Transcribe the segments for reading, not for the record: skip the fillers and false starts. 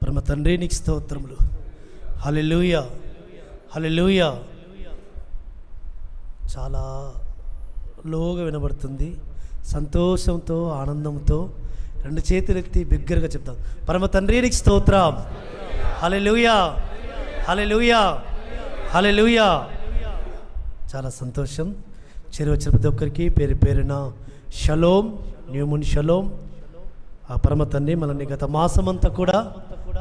పరమ తండ్రి నీకు స్తోత్రములు. హల్లెలూయా, హల్లెలూయా. చాలా లోగా వినబడుతుంది. సంతోషంతో ఆనందంతో రెండు చేతులెత్తి బిగ్గరగా చెప్తాం, పరమ తండ్రి నీకు స్తోత్రం. హల్లెలూయా, హల్లెలూయా, హల్లెలూయా. చాలా సంతోషం. చెరువు వచ్చిన ప్రతి ఒక్కరికి పేరు పేరున షలోం, న్యూమున్ షలోం. ఆ పరమ తండ్రి మనల్ని గత మాసమంతా కూడా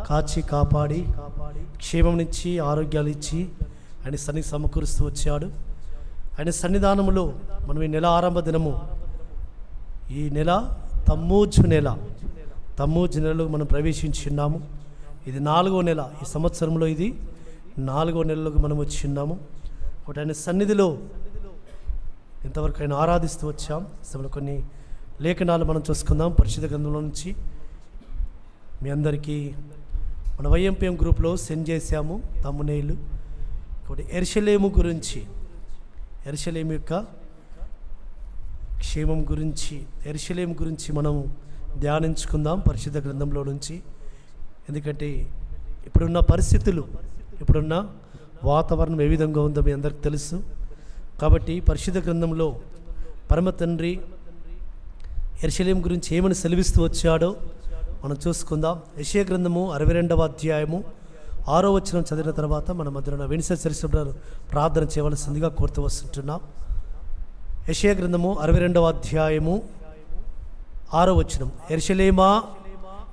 కాచి కాపాడి క్షేమం నుంచి ఆరోగ్యాలు ఇచ్చి ఆయన సన్నిధి సమకూరుస్తూ వచ్చాడు. ఆయన సన్నిధానములో మనం ఈ నెల ఆరంభ దినము, ఈ నెల తమ్మూజు నెలలో మనం ప్రవేశించున్నాము. ఇది 4వ నెల. ఈ సంవత్సరంలో ఇది 4వ నెలలోకి మనం వచ్చిన్నాము. ఒకటి ఆయన సన్నిధిలో ఇంతవరకు ఆయన ఆరాధిస్తూ వచ్చాం. అసలు కొన్ని లేఖనాలు మనం చూసుకుందాం పరిశుద్ధ గ్రంథంలో నుంచి. మీ అందరికీ మన వైఎంపీఎం గ్రూప్లో సెండ్ చేశాము తమ్మునేళ్ళు. ఒకటి యెరూషలేము గురించి, యెరూషలేము యొక్క క్షేమం గురించి, యెరూషలేము గురించి మనం ధ్యానించుకుందాం పరిశుద్ధ గ్రంథంలో నుంచి. ఎందుకంటే ఇప్పుడున్న పరిస్థితులు, ఇప్పుడున్న వాతావరణం ఏ విధంగా ఉందో మీ అందరికి తెలుసు. కాబట్టి పరిశుద్ధ గ్రంథంలో పరమ తండ్రి యెరూషలేము గురించి ఏమని సెలవిస్తూ వచ్చాడో మనం చూసుకుందాం. యెషయా గ్రంథము 62వ అధ్యాయము 6వ వచనం చదివిన తర్వాత మన మధ్యన విన్సెంట్ సెల్సిబ్రదర్ ప్రార్థన చేయవలసిందిగా కోరుతూ వస్తుంటున్నాం. యెషయా గ్రంథము 62వ అధ్యాయము 6వ వచనం. యెరూషలేమా,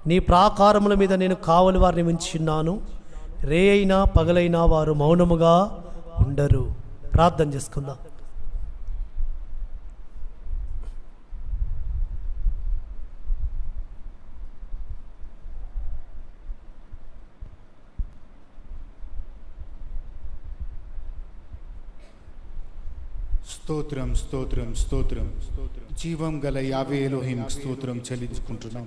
నీ ప్రాకారముల మీద నేను కావలి వారిని ఉంచున్నాను, రే అయినా పగలైనా వారు మౌనముగా ఉండరు. ప్రార్థన చేసుకుందాం. స్తోత్రం, స్తోత్రం, స్తోత్రం. జీవం గల యావే ఎలోహిం స్తోత్రం చెల్లించుకుంటున్నాం.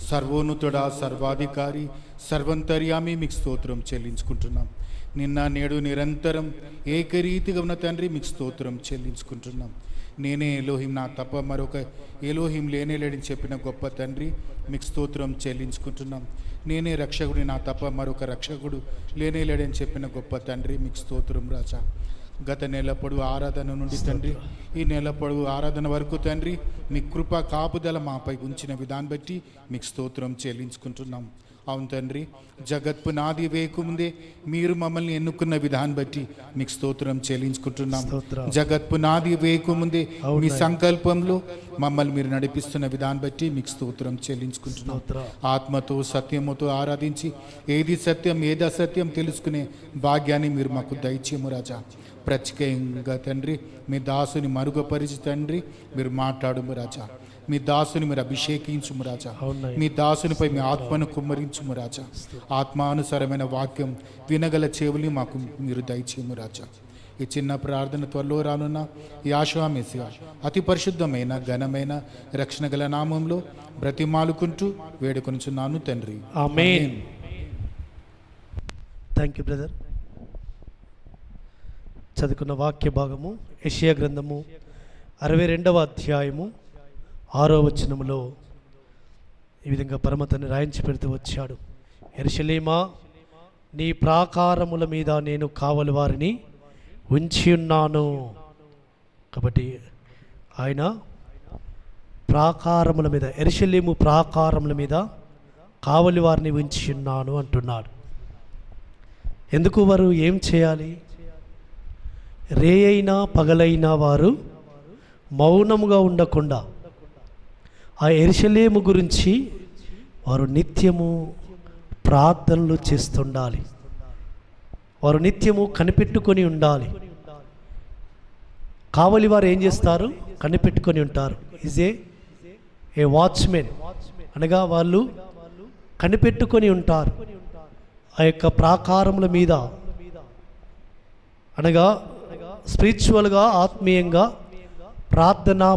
సర్వోన్నతుడా, సర్వాధికారి, సర్వంతర్యామి మీకు స్తోత్రం చెల్లించుకుంటున్నాం. నిన్న నేడు నిరంతరం ఏకరీతిగా ఉన్న తండ్రి మీకు స్తోత్రం చెల్లించుకుంటున్నాం. నేనే ఎలోహిం, నా తప్ప మరొక ఎలోహిం లేనేలేడని చెప్పిన గొప్ప తండ్రి మీకు స్తోత్రం చెల్లించుకుంటున్నాం. నేనే రక్షకుడి, నా తప్ప మరొక రక్షకుడు లేనేలేడని చెప్పిన గొప్ప తండ్రి మీకు స్తోత్రం రాజా. గత నెల పొడుగు ఆరాధన నుండి తండ్రి, ఈ నెల పొడుగు ఆరాధన వరకు తండ్రి మీ కృప కాపుదల మాపై ఉంచిన విధాన్ని బట్టి మీకు స్తోత్రం చెల్లించుకుంటున్నాం. అవును తండ్రి, జగత్ పునాది వేయకముందే మీరు మమ్మల్ని ఎన్నుకున్న విధాన్ని బట్టి మీకు స్తోత్రం చెల్లించుకుంటున్నాం. జగత్ పునాది వేయకముందే మీ సంకల్పంలో మమ్మల్ని మీరు నడిపిస్తున్న విధాన్ని బట్టి మీకు స్తోత్రం చెల్లించుకుంటున్నాం. ఆత్మతో సత్యముతో ఆరాధించి ఏది సత్యం ఏది అసత్యం తెలుసుకునే భాగ్యాన్ని మీరు మాకు దయచేయము రాజా. ప్రత్యేకంగా తండ్రి మీ దాసుని మరుగుపరిచి తండ్రి మీరు మాట్లాడుము రాజా. మీ దాసుని మీరు అభిషేకించుము రాజా. మీ దాసునిపై మీ ఆత్మను కుమ్మరించుము రాజా. ఆత్మానుసారమైన వాక్యం వినగల చెవులు మాకు మీరు దయచేయము రాజా. ఈ చిన్న ప్రార్థన త్వరలో రానున్న యెషయా మెస్సియా అతి పరిశుద్ధమైన ఘనమైన రక్షణ గల నామంలో బ్రతిమాలుకుంటూ వేడుకొనుచున్నాను తండ్రి. ఆమేన్. Thank you brother. చదువుకున్న వాక్య భాగము యెషయా గ్రంథము 62వ అధ్యాయము 6వ వచనములో ఈ విధంగా పరమ తండ్రి రాయించి పెడుతూ వచ్చాడు. యెరూషలేమా, నీ ప్రాకారముల మీద నేను కావలి వారిని ఉంచి ఉన్నాను. కాబట్టి ఆయన ప్రాకారముల మీద, యెరూషలేము ప్రాకారముల మీద కావలి వారిని ఉంచి ఉన్నాను అంటున్నాడు. ఎందుకు? వారు ఏం చేయాలి? రే అయినా పగలైనా వారు మౌనముగా ఉండకుండా ఆ యెరూషలేము గురించి వారు నిత్యము ప్రార్థనలు చేస్తుండాలి. వారు నిత్యము కనిపెట్టుకొని ఉండాలి. కావలి వారు ఏం చేస్తారు? కనిపెట్టుకొని ఉంటారు. ఈజ్ ఏ వాచ్మెన్, అనగా వాళ్ళు కనిపెట్టుకొని ఉంటారు. ఆ యొక్క ప్రాకారముల మీద, అనగా స్పిరిచువల్గా, ఆత్మీయంగా ప్రార్థనా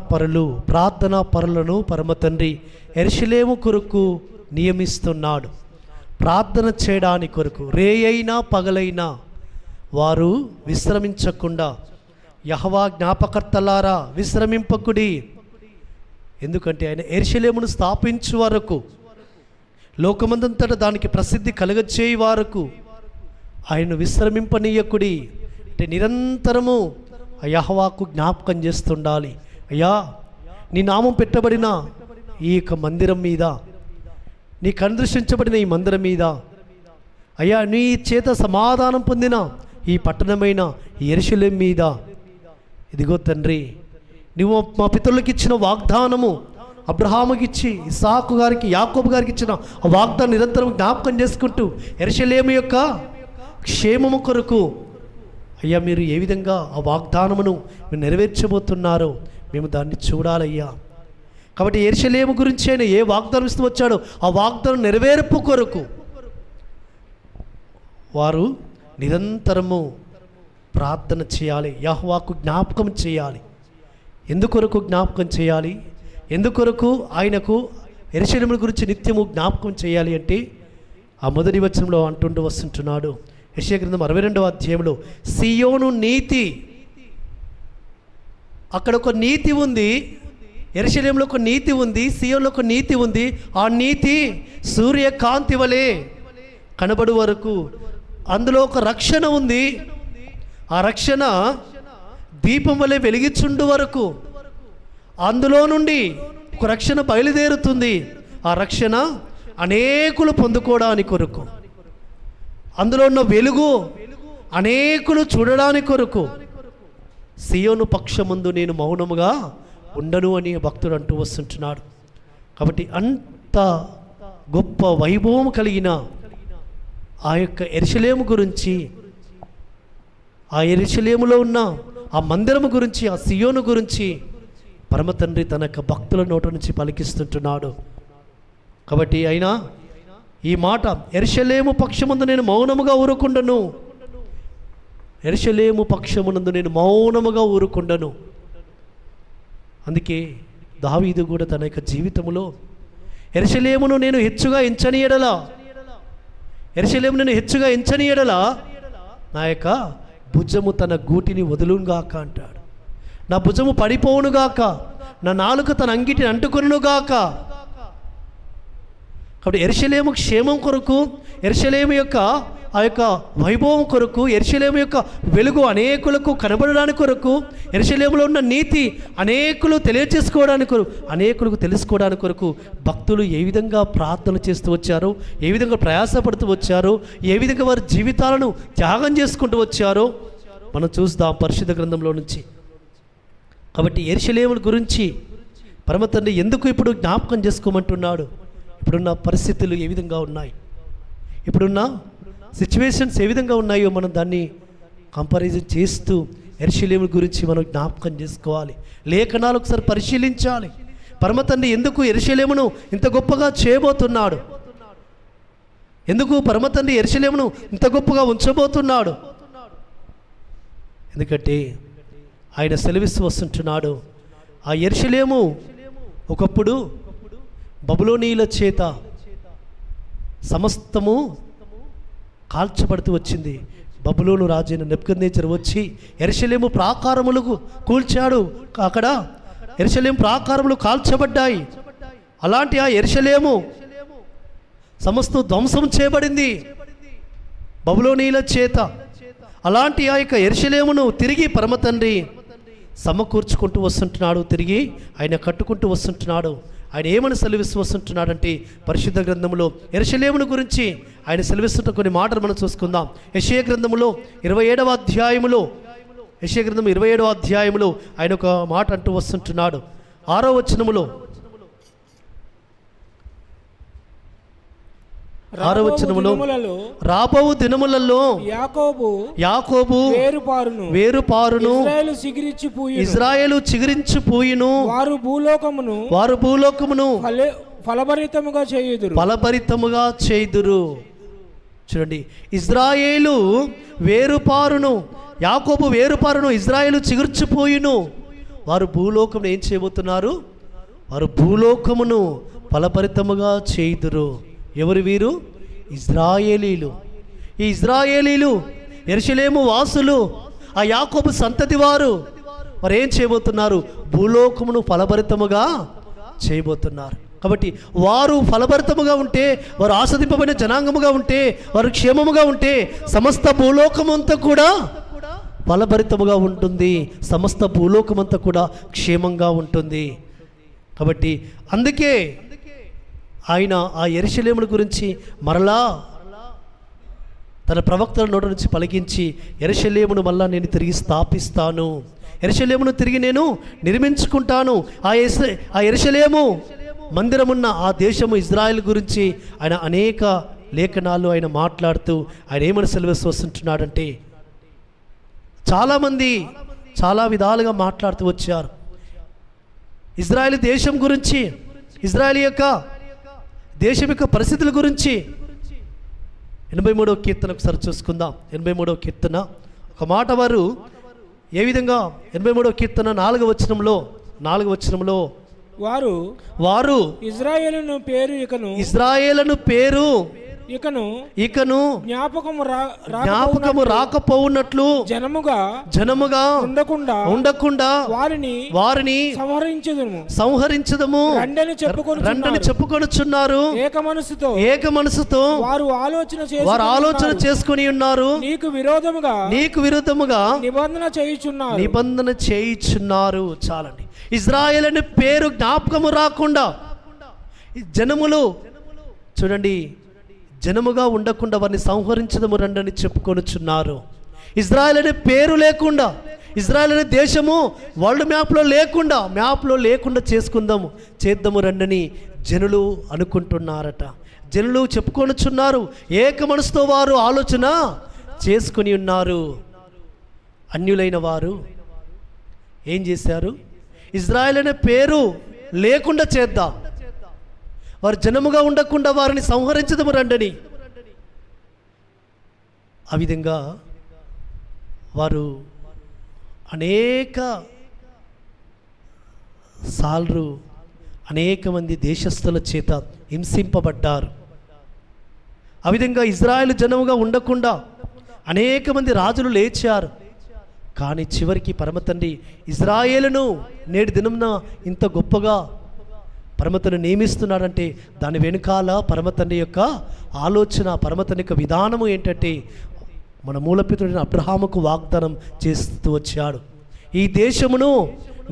పరులను పరమ తండ్రి యెరూషలేము కొరకు నియమిస్తున్నాడు. ప్రార్థన చేయడానికి కొరకు రే అయినా పగలైనా వారు విశ్రమించకుండా, యెహోవా జ్ఞాపకర్తలారా విశ్రమింపకుడి, ఎందుకంటే ఆయన యెరూషలేమును స్థాపించు వరకు లోకమందంతటా దానికి ప్రసిద్ధి కలగచేయి వారకు ఆయన విశ్రమింపనీయకుడి. అంటే నిరంతరము ఆ యెహోవాకు జ్ఞాపకం చేస్తుండాలి. అయ్యా, నీ నామం పెట్టబడిన ఈ యొక్క మందిరం మీద, నీ కనుదృష్టించబడిన ఈ మందిరం మీద, అయ్యా నీ చేత సమాధానం పొందిన ఈ పట్టణమైన యెరూషలేము మీద, ఇదిగో తండ్రి నువ్వు మా పితరులకు ఇచ్చిన వాగ్దానము, అబ్రహాముకి ఇచ్చి ఇస్సాకు గారికి యాకోబు గారికి ఇచ్చిన ఆ వాగ్దానం నిరంతరం జ్ఞాపకం చేసుకుంటూ యెరూషలేము యొక్క క్షేమము కొరకు అయ్యా మీరు ఏ విధంగా ఆ వాగ్దానమును మీరు నెరవేర్చబోతున్నారో మేము దాన్ని చూడాలయ్యా. కాబట్టి యెరూషలేము గురించి ఆయన ఏ వాగ్దానం ఇస్తూ వచ్చాడో ఆ వాగ్దానం నెరవేర్పు కొరకు వారు నిరంతరము ప్రార్థన చేయాలి, యెహోవాకు జ్ఞాపకం చేయాలి. ఎందుకొరకు జ్ఞాపకం చేయాలి? ఎందుకొరకు ఆయనకు యెరూషలేము గురించి నిత్యము జ్ఞాపకం చేయాలి అంటే ఆ మొదటి వచనంలో అంటుంటూ వస్తుంటున్నాడు. యెషయా గ్రంథం 62వ అధ్యాయంలో సియోను నీతి, అక్కడ ఒక నీతి ఉంది, యెరూషలేములో ఒక నీతి ఉంది, సియోనులో ఒక నీతి ఉంది. ఆ నీతి సూర్యకాంతి వలె కనబడు వరకు అందులో ఒక రక్షణ ఉంది. ఆ రక్షణ దీపం వలె వెలిగిచుండు వరకు అందులో నుండి ఒక రక్షణ బయలుదేరుతుంది. ఆ రక్షణ అనేకులు పొందుకోవడానికి కొరకు, అందులో ఉన్న వెలుగు అనేకులు చూడడానికి కొరకు సియోను పక్షముందు నేను మౌనముగా ఉండను అని భక్తుడు అంటూ వస్తుంటున్నాడు. కాబట్టి అంత గొప్ప వైభవం కలిగిన ఆ యొక్క యెరూషలేము గురించి, ఆ యెరూషలేములో ఉన్న ఆ మందిరము గురించి, ఆ సియోను గురించి పరమతండ్రి తన యొక్క భక్తుల నోట నుంచి పలికిస్తుంటున్నాడు. కాబట్టి అయినా ఈ మాట, యెరూషలేము పక్షముందు నేను మౌనముగా ఊరుకుండను, యెరూషలేము పక్షమునందు నేను మౌనముగా ఊరుకుండను. అందుకే దావీదు కూడా తన యొక్క జీవితంలో యెరూషలేమును నేను హెచ్చుగా ఎంచని ఎడల, యెరూషలేమును నేను హెచ్చుగా ఎంచని ఎడల నా యొక్క భుజము తన గూటిని వదులుగాక అంటాడు. నా భుజము పడిపోవునుగాక, నా నాలుక తన అంగిటిని అంటుకొనుగాక. కాబట్టి యెరూషలేము క్షేమం కొరకు, యెరూషలేము యొక్క ఆ యొక్క వైభవం కొరకు, యెరూషలేము యొక్క వెలుగు అనేకులకు కనబడడానికి కొరకు, యెరూషలేములో ఉన్న నీతి అనేకులు తెలియజేసుకోవడానికి కొరకు, అనేకులకు తెలుసుకోవడానికి కొరకు భక్తులు ఏ విధంగా ప్రార్థనలు చేస్తూ వచ్చారో, ఏ విధంగా ప్రయాసపడుతూ వచ్చారో, ఏ విధంగా వారి జీవితాలను త్యాగం చేసుకుంటూ వచ్చారో మనం చూస్తాం పరిశుద్ధ గ్రంథంలో నుంచి. కాబట్టి యెరూషలేము గురించి పరమతండ్రి ఎందుకు ఇప్పుడు జ్ఞాపకం చేసుకోమంటున్నాడు? ఇప్పుడున్న పరిస్థితులు ఏ విధంగా ఉన్నాయి, ఇప్పుడున్న సిచ్యువేషన్స్ ఏ విధంగా ఉన్నాయో మనం దాన్ని కంపారిజన్ చేస్తూ యెరూషలేము గురించి మనం జ్ఞాపకం చేసుకోవాలి. లేఖనాలు ఒకసారి పరిశీలించాలి. పరమతండ్రి ఎందుకు యెరూషలేమును ఇంత గొప్పగా చేయబోతున్నాడు, ఎందుకు పరమతండ్రి యెరూషలేమును ఇంత గొప్పగా ఉంచబోతున్నాడు? ఎందుకంటే ఆయన సెలవిస్తూ వస్తుంటున్నాడు. ఆ యెరూషలేము ఒకప్పుడు బబులోనీయుల చేత సమస్తము కాల్చబడుతూ వచ్చింది. బబులోను రాజైన నెబుకద్నెజర్ వచ్చి యెరూషలేము ప్రాకారములకు కూల్చాడు. అక్కడ యెరూషలేము ప్రాకారములు కాల్చబడ్డాయి. అలాంటి ఆ యెరూషలేము సమస్తం ధ్వంసం చేయబడింది బబులోనీయుల చేత. అలాంటి ఆ యొక్క యెరూషలేమును తిరిగి పరమతండ్రి సమకూర్చుకుంటూ వస్తుంటున్నాడు, తిరిగి ఆయన కట్టుకుంటూ వస్తుంటున్నాడు. ఆయన ఏమని సెలవిస్తూ వస్తుంటున్నాడంటే పరిశుద్ధ గ్రంథంలో యెరూషలేమును గురించి ఆయన సెలవిస్తుంటే కొన్ని మాటలు మనం చూసుకుందాం. యెషయా గ్రంథంలో 27వ అధ్యాయములో, యెషయా గ్రంథం 27వ అధ్యాయములో ఆయన ఒక మాట అంటూ వస్తుంటున్నాడు. 6వ వచనములో, 6వ వచనములో, రాబో దినములలో యాకోబు వేరుపారును ఇజ్రాయేలు చిగురించిపోయిను, వారు భూలోకమును ఫలభరితముగా చేయుదురు. చూడండి, ఇజ్రాయేలు వేరుపారును, యాకోబు వేరుపారును, ఇజ్రాయేలు చిగుర్చిపోయిను. వారు భూలోకమును ఏం చేయబోతున్నారు? వారు భూలోకమును ఫలభరితముగా చేయుదురు. ఎవరు వీరు? ఇజ్రాయేలీలు. ఈ ఇజ్రాయేలీలు యెరూషలేము వాసులు, ఆ యాకోబు సంతతి వారు ఏం చేయబోతున్నారు? భూలోకమును ఫలభరితముగా చేయబోతున్నారు. కాబట్టి వారు ఫలభరితముగా ఉంటే, వారు ఆస్వాదింపబడిన జనాంగముగా ఉంటే, వారు క్షేమముగా ఉంటే సమస్త భూలోకమంతా కూడా ఫలభరితముగా ఉంటుంది, సమస్త భూలోకమంతా కూడా క్షేమంగా ఉంటుంది. కాబట్టి అందుకే ఆయన ఆ యెరూషలేమును గురించి మరలా తన ప్రవక్తల నోటి నుంచి పలికించి, యెరూషలేమును మళ్ళా నేను తిరిగి స్థాపిస్తాను, యెరూషలేమును తిరిగి నేను నిర్మించుకుంటాను. ఆ యెరూషలేము మందిరమున్న ఆ దేశము ఇజ్రాయెల్ గురించి ఆయన అనేక లేఖనాలు ఆయన మాట్లాడుతూ ఆయన ఏమని సెలవిస్తూ వస్తుంటున్నాడంటే, చాలామంది చాలా విధాలుగా మాట్లాడుతూ వచ్చారు. ఇజ్రాయెల్ దేశం గురించి, ఇజ్రాయెల్ యొక్క దేశం యొక్క పరిస్థితుల గురించి 83వ కీర్తన ఒకసారి చూసుకుందాం. 83వ కీర్తన ఒక మాట వారు ఏ విధంగా 83వ కీర్తన 4వ వచనంలో వారు ఇజ్రాయేలును పేరు ఇకను జ్ఞాపకము రాకపోవునట్లు జనముగా ఉండకుండా వారిని సంహరించదము రండని చెప్పుకొనుచున్నారు. ఏక మనసుతో వారు ఆలోచన చేసుకుని ఉన్నారు. నీకు విరోధముగా నిబంధన చేయుచున్నారు. చాలండి. ఇజ్రాయేల్ అనే పేరు జ్ఞాపకము రాకుండా జనములు చూడండి, జనముగా ఉండకుండా వారిని సంహరించదము రండని చెప్పుకొనుచున్నారు. ఇజ్రాయెల్ అనే పేరు లేకుండా, ఇజ్రాయెల్ అనే దేశము వరల్డ్ మ్యాప్లో లేకుండా చేద్దాము రండని జనులు అనుకుంటున్నారట. జనులు చెప్పుకొనుచున్నారు. ఏక మనసుతో వారు ఆలోచన చేసుకుని ఉన్నారు. అన్యులైన వారు ఏం చేశారు? ఇజ్రాయెల్ అనే పేరు లేకుండా చేద్దాం, వారు జనముగా ఉండకుండా వారిని సంహరించదము రండని. ఆ విధంగా వారు అనేక సార్లు అనేక మంది దేశస్థుల చేత హింసింపబడ్డారు. ఆ విధంగా ఇజ్రాయెల్ జనముగా ఉండకుండా అనేక మంది రాజులు లేచారు. కానీ చివరికి పరమతండ్రి ఇజ్రాయేలును నేటి దినమున ఇంత గొప్పగా పరమతను నియమిస్తున్నాడంటే దాని వెనుకాల పరమతండ్రి యొక్క ఆలోచన, పరమతండ్రి యొక్క విధానము ఏంటంటే మన మూలపితుడైన అబ్రహాముకు వాగ్దానం చేస్తూ వచ్చాడు. ఈ దేశమును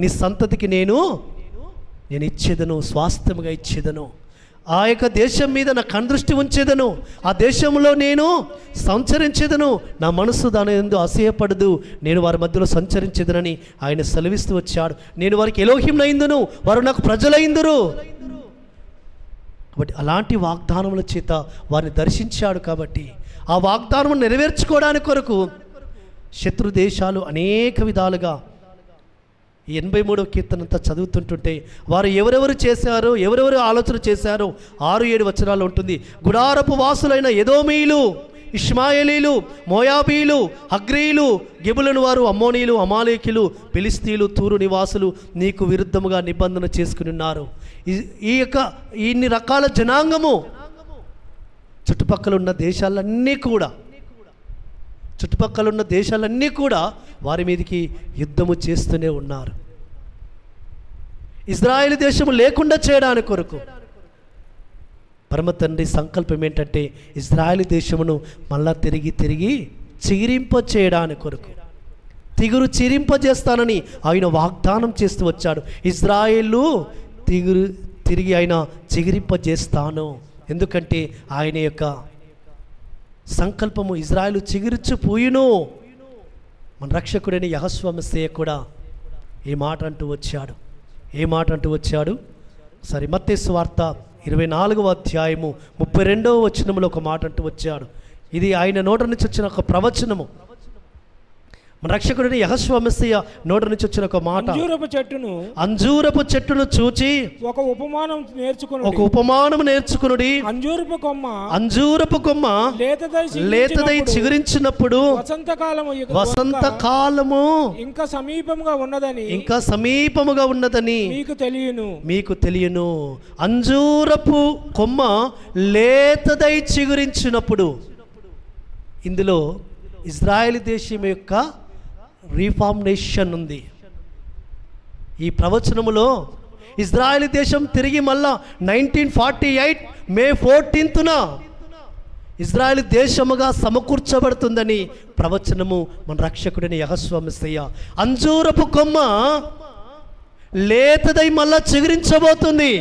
నీ సంతతికి నేను ఇచ్చేదను, స్వాస్థ్యముగా ఇచ్చేదను. ఆ యొక్క దేశం మీద నా కనుదృష్టి ఉంచేదను. ఆ దేశంలో నేను సంచరించేదను. నా మనసు దాని యందు అసహ్యపడదు. నేను వారి మధ్యలో సంచరించేదనని ఆయన సెలవిస్తూ వచ్చాడు. నేను వారికి ఎలోహింనైందును, వారు నాకు ప్రజలైందురు. కాబట్టి అలాంటి వాగ్దానముల చేత వారిని దర్శించాడు. కాబట్టి ఆ వాగ్దానము నెరవేర్చుకోవడానికి కొరకు శత్రు దేశాలు అనేక విధాలుగా ఈ 83వ కీర్తన అంతా చదువుతుంటుంటే వారు ఎవరెవరు చేశారో, ఎవరెవరు ఆలోచన చేశారో 6-7 వచనాల్లో ఉంటుంది. గుడారపు వాసులైన ఎదోమీయులు, ఇష్మాయేలీలు, మోయాబీలు, హగ్రీలు, గెబులను వారు, అమ్మోనీలు, అమాలేకీలు, ఫిలిస్తీయులు, తూరు నివాసులు నీకు విరుద్ధముగా నిబంధన చేసుకుని ఉన్నారు. ఇన్ని రకాల జనాంగము చుట్టుపక్కల ఉన్న దేశాలన్నీ కూడా వారి మీదకి యుద్ధము చేస్తూనే ఉన్నారు. ఇజ్రాయేల్ దేశము లేకుండా చేయడానికి కొరకు పరమ తండ్రి సంకల్పం ఏంటంటే ఇజ్రాయేల్ దేశమును మళ్ళా తిరిగి చిగిరింప చేయడానికి కొరకు, చిరింపజేస్తానని ఆయన వాగ్దానం చేస్తూ వచ్చాడు. ఇజ్రాయేలు తిరిగి ఆయన చిగిరింపజేస్తాను. ఎందుకంటే ఆయన యొక్క సంకల్పము ఇజ్రాయేలు చిగురిచ్చిపోయిను. మన రక్షకుడైన యెహోషువ మెస్సీయ కూడా ఏ మాట అంటూ వచ్చాడు? సరే, మత్తయి సువార్త 24వ అధ్యాయము 32వ వచనంలో ఒక మాట అంటూ వచ్చాడు. ఇది ఆయన నోట నుంచి వచ్చిన ఒక ప్రవచనము. మన రక్షకుడైన యెహోషువ మెస్సీయ నోట నుంచి వచ్చిన ఒక మాట, అంజూరపు చెట్టును చూచి ఒక ఉపమానం నేర్చుకునుడి. అంజూరపు కొమ్మ లేతదై చిగురించినప్పుడు వసంతకాలము ఇంకా సమీపముగా ఉన్నదని మీకు తెలియను. అంజూరపు కొమ్మ లేతదై చిగురించినప్పుడు, ఇందులో ఇజ్రాయెల్ దేశం యొక్క రీఫార్మేషన్ ఉంది. ఈ ప్రవచనములో ఇజ్రాయెల్ దేశం తిరిగి మళ్ళా 1948 మే 14న ఇజ్రాయెల్ దేశముగా సమకూర్చబడుతుందని ప్రవచనము మన రక్షకుడిని యెహోవా మెస్సయ్య. అంజూరపు కొమ్మ లేతదై మళ్ళా చిగురించబోతుంది.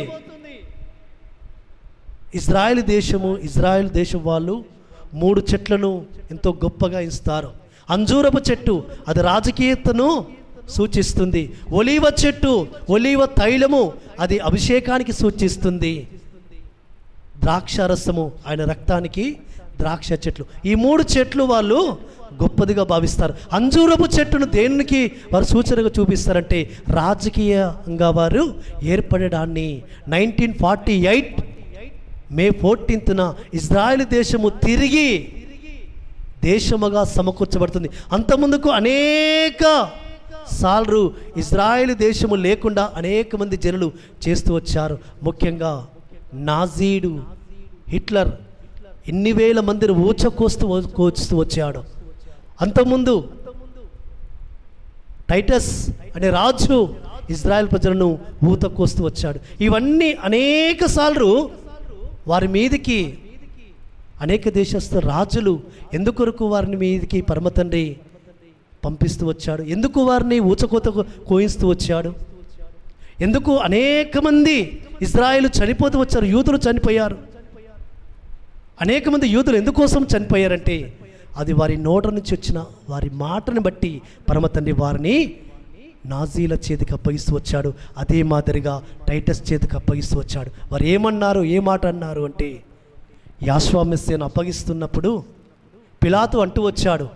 ఇజ్రాయెల్ దేశం వాళ్ళు 3 చెట్లను ఎంతో గొప్పగా ఇస్తారు. అంజూరపు చెట్టు అది రాజకీయతను సూచిస్తుంది. ఒలీవ చెట్టు, ఒలీవ తైలము అది అభిషేకానికి సూచిస్తుంది. ద్రాక్షారసము ఆయన రక్తానికి ద్రాక్ష చెట్లు. ఈ 3 చెట్లు వాళ్ళు గొప్పదిగా భావిస్తారు. అంజూరపు చెట్టును దేనికి వారు సూచనగా చూపిస్తారంటే రాజకీయంగా వారు ఏర్పడడాన్ని. 1948 మే 14న ఇజ్రాయెల్ దేశము తిరిగి దేశముగా సమకూర్చబడుతుంది. అంతకుముందుకు అనేక సార్లు ఇజ్రాయెల్ దేశము లేకుండా అనేక మంది జనులు చేస్తూ వచ్చారు. ముఖ్యంగా హిట్లర్ ఎన్ని వేల మందిని కోస్తూ వచ్చాడు. అంతకుముందు టైటస్ అనే రాజు ఇజ్రాయెల్ ప్రజలను కోస్తూ వచ్చాడు. ఇవన్నీ అనేక సార్లు వారి మీదికి అనేక దేశస్థ రాజులు ఎందుకొరకు వారిని మీదికి పరమ తండ్రి పంపిస్తూ వచ్చాడు? ఎందుకు వారిని ఊచకోత కోయిస్తూ వచ్చాడు? ఎందుకు అనేక మంది ఇజ్రాయేలు చనిపోతూ వచ్చారు? యూదులు చనిపోయారు. అనేక మంది యూదులు ఎందుకోసం చనిపోయారంటే అది వారి నోట నుంచి వచ్చిన వారి మాటను బట్టి పరమ తండ్రి వారిని నాజీల చేతికి అప్పగిస్తూ వచ్చాడు. అదే మాదిరిగా టైటస్ చేతికి అప్పగిస్తూ వచ్చాడు. వారు ఏమన్నారు, ఏ మాట అన్నారు అంటే యెహోవా మెస్సీయను అప్పగిస్తున్నప్పుడు పిలాతు అంటూ వచ్చాడు,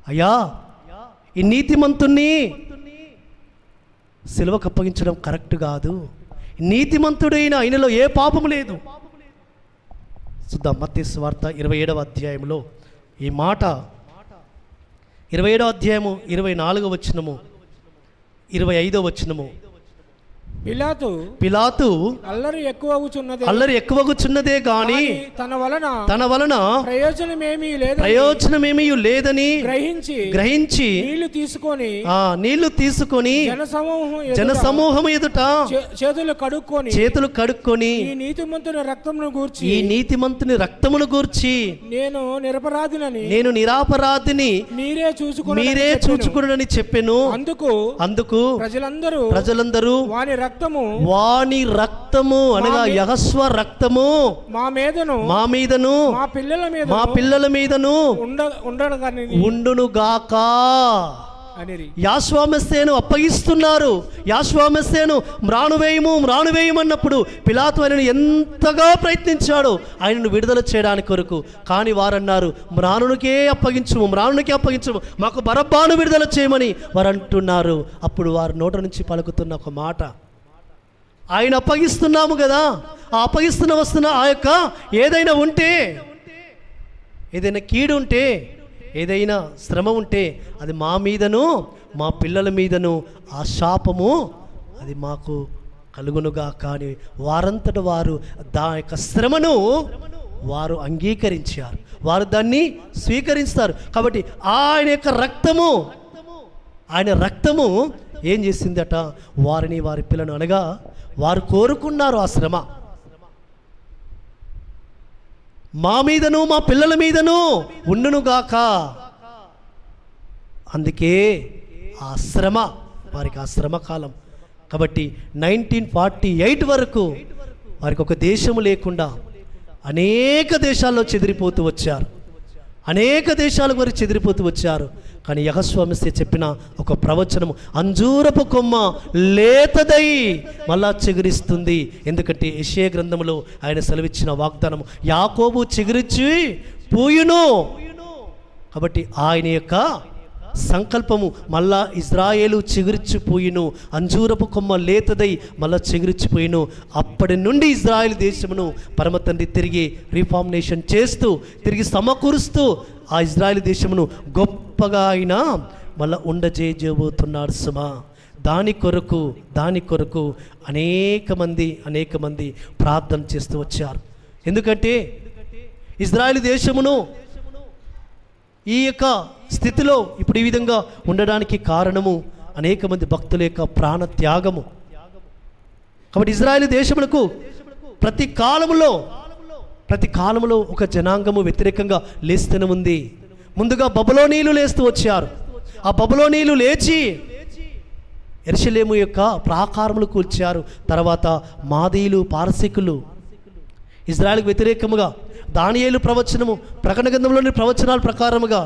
అయ్యా ఈ నీతిమంతుణ్ణి సిలువకు అప్పగించడం కరెక్ట్ కాదు. నీతిమంతుడైన ఆయనలో ఏ పాపము లేదు. చూద్దాం మత్తయి సువార్త 27వ అధ్యాయంలో ఈ మాట. 27వ అధ్యాయము 24వ వచనము 25వ వచనము. పిలాతు అల్లరి ఎక్కువగుచున్నదే గాని తన వలన ప్రయోజనమేమీ లేదని గ్రహించి నీళ్లు తీసుకొని జనసమూహం ఎదుట చేతులు కడుక్కొని ఈ నీతిమంతుని రక్తమును గూర్చి నేను నిరపరాధిని మీరే చూచుకునని చెప్పెను. అందుకు ప్రజలందరూ వాని రక్తము అనగా యెహోవా రక్తము మా మీదను మా పిల్లల మీదను ఉండును గాక. యెహోవా మెస్సీయను అప్పగిస్తున్నారు. యెహోవా మెస్సీయను మ్రానువేయమన్నప్పుడు పిలాతు ఆయనను ఎంతగా ప్రయత్నించాడు ఆయనను విడుదల చేయడానికి కొరకు. కానీ వారన్నారు మ్రానునికే అప్పగించుము, మాకు బరబ్బాను విడుదల చేయమని వారు అంటున్నారు. అప్పుడు వారి నోట నుంచి పలుకుతున్న ఒక మాట, ఆయన అప్పగిస్తున్నాము కదా, ఆ వస్తున్న ఆ యొక్క ఏదైనా ఉంటే, ఏదైనా కీడు ఉంటే, ఏదైనా శ్రమ ఉంటే అది మా మీదను మా పిల్లల మీదను ఆ శాపము అది మాకు కలుగునుగా. కానీ వారంతట వారు యొక్క శ్రమను వారు అంగీకరించారు, వారు దాన్ని స్వీకరిస్తారు. కాబట్టి ఆయన రక్తము ఏం చేసిందట? వారిని వారి పిల్లను అనగా వారు కోరుకున్నారు ఆ శ్రమ మా మీదను మా పిల్లల మీదను ఉండునుగాక. అందుకే ఆ శ్రమ వారికి ఆ శ్రమ కాలం. కాబట్టి 1948 వరకు వారికి ఒక దేశము లేకుండా అనేక దేశాల్లో చెదిరిపోతూ వచ్చారు. కానీ యెహోవా మెస్సీయ చెప్పిన ఒక ప్రవచనము, అంజూరపు కొమ్మ లేతదై మళ్ళా చిగురిస్తుంది. ఎందుకంటే యెషయా గ్రంథములో ఆయన సెలవిచ్చిన వాగ్దానము, యాకోబు చిగురించి పూయును. కాబట్టి ఆయన యొక్క సంకల్పము మళ్ళా ఇజ్రాయేలు చిగురిచ్చిపోయిను. అంజూరపు కొమ్మ లేతదై మళ్ళా చిగురిచ్చిపోయిను. అప్పటి నుండి ఇజ్రాయేల్ దేశమును పరమ తండ్రి తిరిగి రీఫార్మినేషన్ చేస్తూ తిరిగి సమకూరుస్తూ ఆ ఇజ్రాయేల్ దేశమును గొప్పగా ఆయన మళ్ళా ఉండజేయబోతున్నాడు సుమా. దాని కొరకు అనేక మంది ప్రార్థన చేస్తూ వచ్చారు. ఎందుకంటే ఇజ్రాయేల్ దేశమును ఈ యొక్క స్థితిలో ఇప్పుడు ఈ విధంగా ఉండడానికి కారణము అనేక మంది భక్తుల యొక్క ప్రాణ త్యాగము. కాబట్టి ఇజ్రాయేలు దేశములకు ప్రతి కాలములో ఒక జనాంగము వ్యతిరేకంగా లేస్తూనే ఉంది. ముందుగా బబులోనీయులు లేస్తూ వచ్చారు. ఆ బబులోనీయులు లేచి యెరూషలేము యొక్క ప్రాకారములు కూల్చారు. తర్వాత మాదీయులు, పారసీకులు ఇజ్రాయెల్కి వ్యతిరేకముగా దానియేలు ప్రవచనము, ప్రకటన గ్రంథంలోని ప్రవచనాల ప్రకారముగా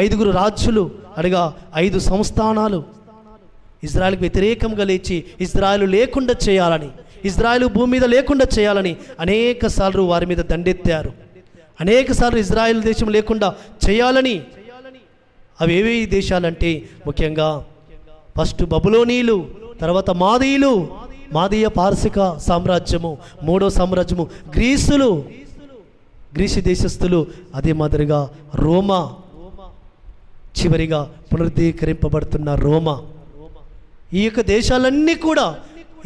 ఐదుగురు రాజులు అనగా 5 సంస్థానాలు ఇజ్రాయెల్కి వ్యతిరేకంగా లేచి ఇజ్రాయెలు లేకుండా చేయాలని, ఇజ్రాయెలు భూమి మీద లేకుండా చేయాలని అనేక సార్లు వారి మీద దండెత్తారు. అనేక సార్లు ఇజ్రాయెల్ దేశం లేకుండా చేయాలని. అవి ఏవే దేశాలంటే ముఖ్యంగా ఫస్ట్ బబులోనీయులు, తర్వాత మాదీయులు, మాదీయ పారసిక సామ్రాజ్యము, 3వ సామ్రాజ్యము గ్రీసు దేశస్థులు, అదే మాదిరిగా రోమా, చివరిగా పునరుద్ధీకరింపబడుతున్న రోమా. ఈ యొక్క దేశాలన్నీ కూడా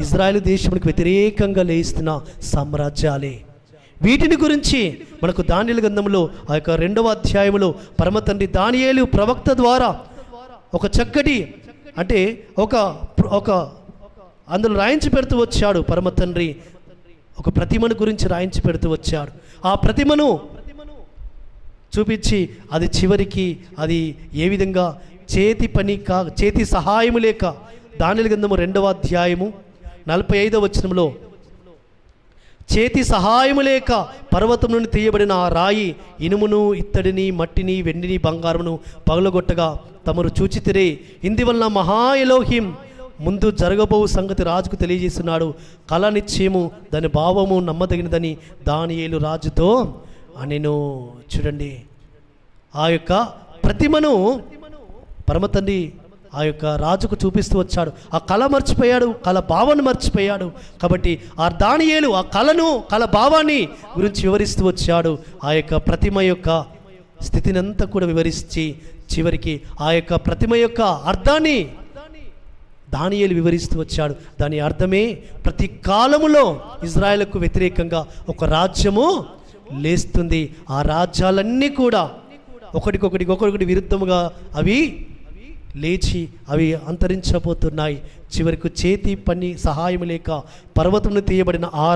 ఇజ్రాయెల్ దేశానికి వ్యతిరేకంగా లేస్తున్న సామ్రాజ్యాలే. వీటిని గురించి మనకు దానియేలు గ్రంథంలో ఆ యొక్క 2వ అధ్యాయంలో పరమ తండ్రి దానియేలు ప్రవక్త ద్వారా ఒక చక్కటి అంటే ఒక అందులో రాయించి పెడుతూ వచ్చాడు. పరమ తండ్రి ఒక ప్రతిమను గురించి రాయించి పెడుతూ వచ్చాడు. ఆ ప్రతిమను చూపించి అది చివరికి అది ఏ విధంగా చేతి సహాయము లేక దానియేలు గ్రంథము 2వ అధ్యాయము 45వ వచనంలో చేతి సహాయము లేక పర్వతం నుండి తీయబడిన ఆ రాయి ఇనుమును, ఇత్తడిని, మట్టిని, వెండిని, బంగారమును పగలగొట్టగా తమరు చూచితిరే. ఇందువలన మహా ఎలోహిం ముందు జరగబో సంగతి రాజుకు తెలియజేస్తున్నాడు. కళ నిశ్చయము, దాని భావము నమ్మదగినదని దానియేలు రాజుతో అనెను. చూడండి, ఆ యొక్క ప్రతిమను పరమతండ్రి ఆ యొక్క రాజుకు చూపిస్తూ వచ్చాడు. ఆ కళ మర్చిపోయాడు, కళ భావాన్ని మర్చిపోయాడు. కాబట్టి ఆ దానియేలు ఆ కళ భావాన్ని గురించి వివరిస్తూ వచ్చాడు. ఆ యొక్క ప్రతిమ యొక్క స్థితిని అంతా కూడా వివరించి చివరికి ఆ యొక్క ప్రతిమ యొక్క అర్థాన్ని దానియేలు వివరిస్తూ వచ్చాడు. దాని అర్థమే ప్రతి కాలములో ఇజ్రాయెల్కు వ్యతిరేకంగా ఒక రాజ్యము లేస్తుంది. ఆ రాజ్యాలన్నీ కూడా ఒకరికొకటి విరుద్ధముగా అవి లేచి అవి అంతరించబోతున్నాయి. చివరికి చేతి పని సహాయం లేక పర్వతంలో తీయబడిన ఆ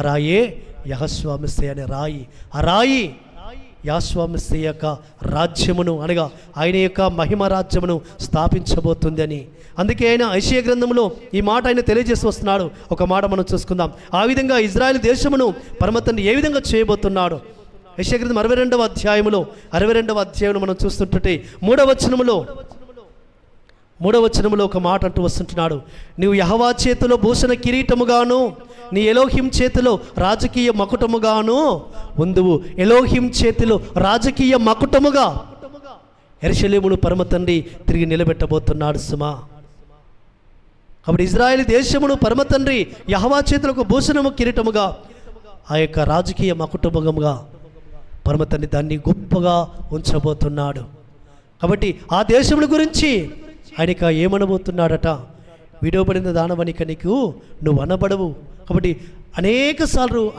రాయే యెహోషువ మెస్సీయ అనే రాయి. ఆ రాయి యెహోషువ మెస్సీయ యొక్క రాజ్యమును అనగా ఆయన యొక్క మహిమ రాజ్యమును స్థాపించబోతుంది అని. అందుకే ఆయన యెషయా గ్రంథంలో ఈ మాట ఆయన తెలియజేసి వస్తున్నాడు. ఒక మాట మనం చూసుకుందాం. ఆ విధంగా ఇజ్రాయెల్ దేశమును పరమతండ్రి ఏ విధంగా చేయబోతున్నాడు. యెషయా గ్రంథం 62వ అధ్యాయంలో మనం చూస్తుంటే 3వ వచనములో ఒక మాట అంటూ వస్తుంటున్నాడు. నీవు యెహోవా చేతిలో భూషణ కిరీటముగాను, నీ ఎలోహిం చేతిలో రాజకీయ మకుటముగాను ఉందువు. ఎలోహిం చేతిలో రాజకీయ మకుటముగా యెరూషలేమును పరమ తండ్రి తిరిగి నిలబెట్టబోతున్నాడు సుమా. కాబట్టి ఇజ్రాయెల్ దేశమును పరమ తండ్రి యెహోవా చేతిలో ఒక భూషణము కిరీటముగా, ఆ యొక్క రాజకీయ మకుటముగా పరమ తండ్రి దాన్ని గొప్పగా ఉంచబోతున్నాడు. కాబట్టి ఆ దేశముల గురించి ఆయనక ఏమనబోతున్నాడట, విడవబడిన దానవనిక నీకు నువ్వు అనబడవు. కాబట్టి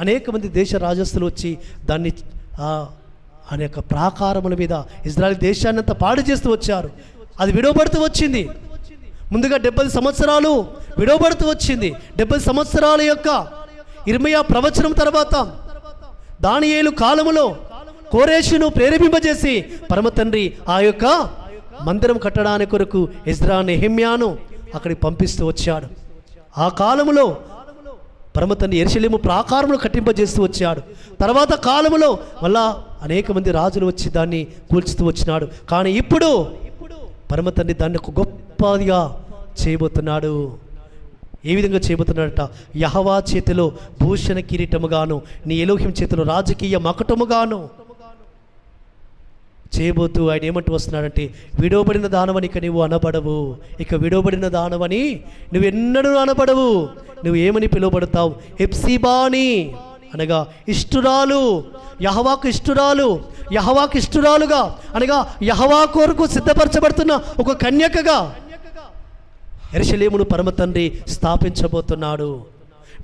అనేక మంది దేశ రాజస్తులు వచ్చి దాన్ని ఆయన యొక్క ప్రాకారముల మీద ఇజ్రాయెల్ దేశాన్ని అంతా పాడు చేస్తూ వచ్చారు. అది విడవబడుతూ వచ్చింది. ముందుగా 70 సంవత్సరాలు విడవబడుతూ వచ్చింది. 70 సంవత్సరాల యొక్క ఇర్మీయా ప్రవచనం తర్వాత దానియేలు కాలములో కోరేషును ప్రేరేపింపజేసి పరమ తండ్రి ఆ యొక్క మందిరం కట్టడానికి కొరకు ఎజ్రా, నెహెమ్యాను అక్కడికి పంపిస్తూ వచ్చాడు. ఆ కాలములో పరమ తండ్రి యెరూషలేము ప్రాకారములు కట్టింపజేస్తూ వచ్చాడు. తర్వాత కాలములో మళ్ళా అనేక మంది రాజులు వచ్చి దాన్ని కూల్చుతూ వచ్చినాడు. కానీ ఇప్పుడు పరమ తండ్రి దాన్ని ఒక గొప్పదిగా చేయబోతున్నాడు. ఏ విధంగా చేయబోతున్నాడట, యెహోవా చేతిలో భూషణ కిరీటముగాను, నీ ఎలోహిం చేతిలో రాజకీయ మకుటముగాను చేయబోతూ ఆయన ఏమంటూ వస్తున్నాడంటే, విడవబడిన దానవని ఇక నువ్వు అనబడవు. ఇక విడవబడిన దానవని నువ్వు ఎన్నడూ అనబడవు. నువ్వు ఏమని పిలువబడతావు? హెప్సిబాని అనగా ఇష్టురాలు, యెహోవాకు ఇష్టురాలుగా అనగా యెహోవా కొరకు సిద్ధపరచబడుతున్న ఒక కన్యకగా యెరూషలేమును పరమ తండ్రి స్థాపించబోతున్నాడు.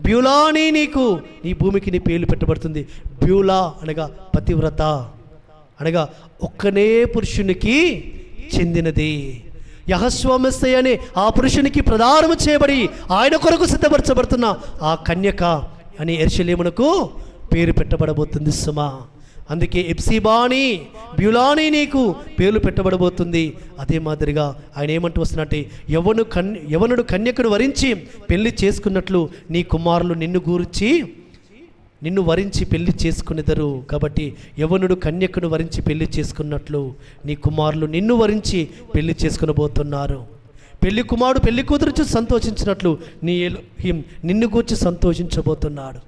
బ్యూలాని నీకు నీ భూమికి నీ పేర్లు పెట్టబడుతుంది. బ్యూలా అనగా పతివ్రత అనగా ఒక్కనే పురుషునికి చెందినది. యెహోషువ అనే ఆ పురుషునికి ప్రదానము చేయబడి ఆయన కొరకు సిద్ధపరచబడుతున్న ఆ కన్యక అని యెరూషలేమునకు పేరు పెట్టబడబోతుంది సుమా. అందుకే ఎప్సిబాని బ్యులాని నీకు పేర్లు పెట్టబడబోతుంది. అదే మాదిరిగా ఆయన ఏమంటూ వస్తున్నట్టే, యవనుడు కన్యకను వరించి పెళ్లి చేసుకున్నట్లు నీ కుమారులు నిన్ను వరించి పెళ్లి చేసుకునేదరు. కాబట్టి యవనుడు కన్యకను వరించి పెళ్లి చేసుకున్నట్లు నీ కుమారులు నిన్ను వరించి పెళ్లి చేసుకునబోతున్నారు. పెళ్లి కుమారుడు పెళ్లి కూతురు చూసి సంతోషించినట్లు నీ ఎలోహిం నిన్ను గూర్చి సంతోషించబోతున్నాడు.